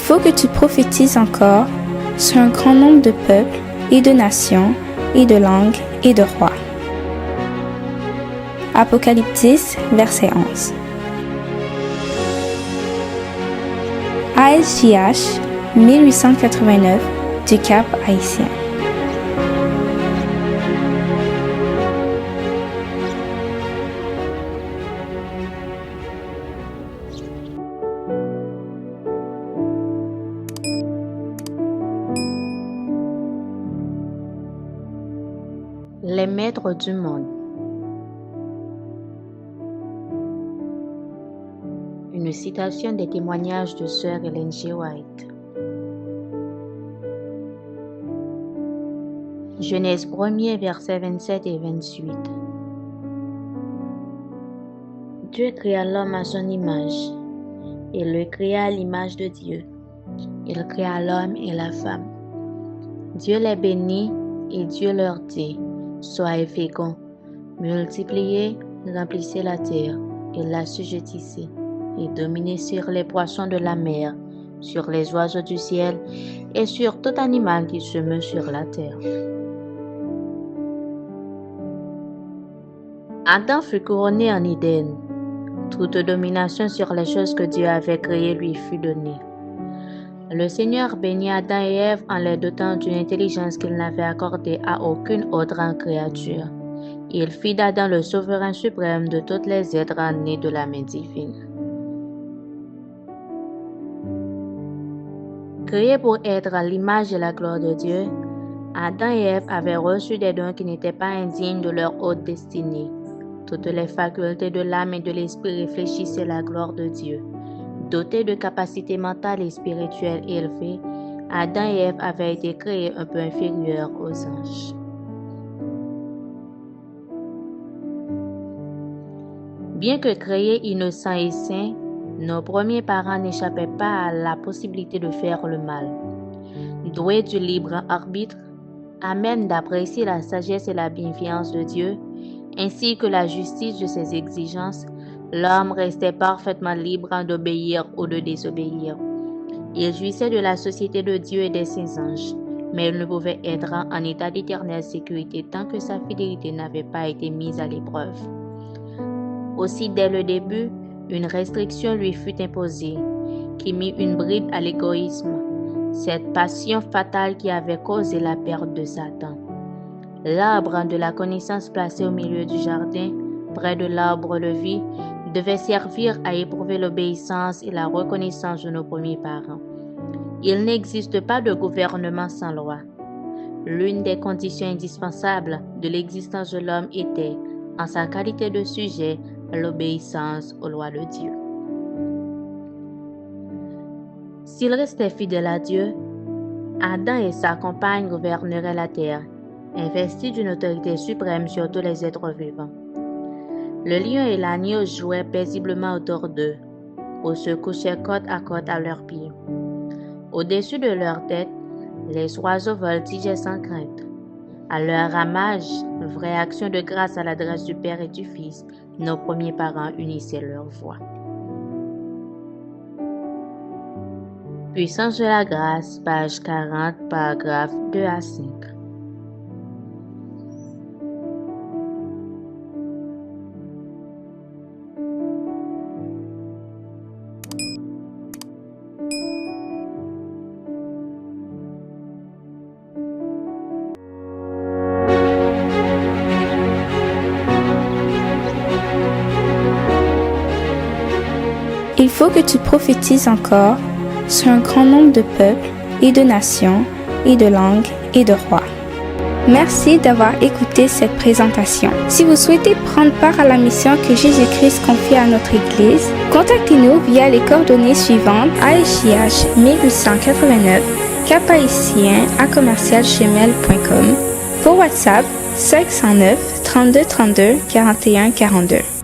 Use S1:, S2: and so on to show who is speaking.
S1: faut que tu prophétises encore sur un grand nombre de peuples et de nations et de langues et de rois. Apocalypse 10, verset 11. ASJH 1889 du Cap Haïtien.
S2: Les maîtres du monde. Une citation des témoignages de Sœur Ellen G. White. Genèse 1er, versets 27 et 28. Dieu créa l'homme à son image. Il le créa à l'image de Dieu. Il créa l'homme et la femme. Dieu les bénit et Dieu leur dit: soyez féconds, multipliez, remplissez la terre et l'assujettissez, et dominez sur les poissons de la mer, sur les oiseaux du ciel et sur tout animal qui se meut sur la terre. Adam fut couronné en Éden. Toute domination sur les choses que Dieu avait créées lui fut donnée. Le Seigneur bénit Adam et Ève en leur dotant d'une intelligence qu'il n'avait accordée à aucune autre créature. Il fit d'Adam le souverain suprême de tous les êtres nés de la main divine. Créés pour être à l'image et la gloire de Dieu, Adam et Ève avaient reçu des dons qui n'étaient pas indignes de leur haute destinée. Toutes les facultés de l'âme et de l'esprit réfléchissaient la gloire de Dieu. Dotés de capacités mentales et spirituelles élevées, Adam et Ève avaient été créés un peu inférieurs aux anges. Bien que créés innocents et saints, nos premiers parents n'échappaient pas à la possibilité de faire le mal. Doués du libre arbitre, à même d'apprécier la sagesse et la bienveillance de Dieu, ainsi que la justice de ses exigences, l'homme restait parfaitement libre d'obéir ou de désobéir. Il jouissait de la société de Dieu et des saints anges, mais il ne pouvait être en état d'éternelle sécurité tant que sa fidélité n'avait pas été mise à l'épreuve. Aussi, dès le début, une restriction lui fut imposée, qui mit une bride à l'égoïsme, cette passion fatale qui avait causé la perte de Satan. L'arbre de la connaissance placé au milieu du jardin, près de l'arbre de vie, devait servir à éprouver l'obéissance et la reconnaissance de nos premiers parents. Il n'existe pas de gouvernement sans loi. L'une des conditions indispensables de l'existence de l'homme était, en sa qualité de sujet, l'obéissance aux lois de Dieu. S'il restait fidèle à Dieu, Adam et sa compagne gouverneraient la terre, investis d'une autorité suprême sur tous les êtres vivants. Le lion et l'agneau jouaient paisiblement autour d'eux, ou se couchaient côte à leurs pieds. Au-dessus de leur tête, les oiseaux voltigeaient sans crainte. À leur ramage, vraie action de grâce à l'adresse du Père et du Fils, nos premiers parents unissaient leurs voix. Puissance de la grâce, page 40, paragraphes 2 à 5.
S1: Il faut que tu prophétises encore sur un grand nombre de peuples et de nations et de langues et de rois. Merci d'avoir écouté cette présentation. Si vous souhaitez prendre part à la mission que Jésus-Christ confie à notre Église, contactez-nous via les coordonnées suivantes: ASJH 1889, caphaïtien@gmail.com, pour WhatsApp 509 32 32 41 42.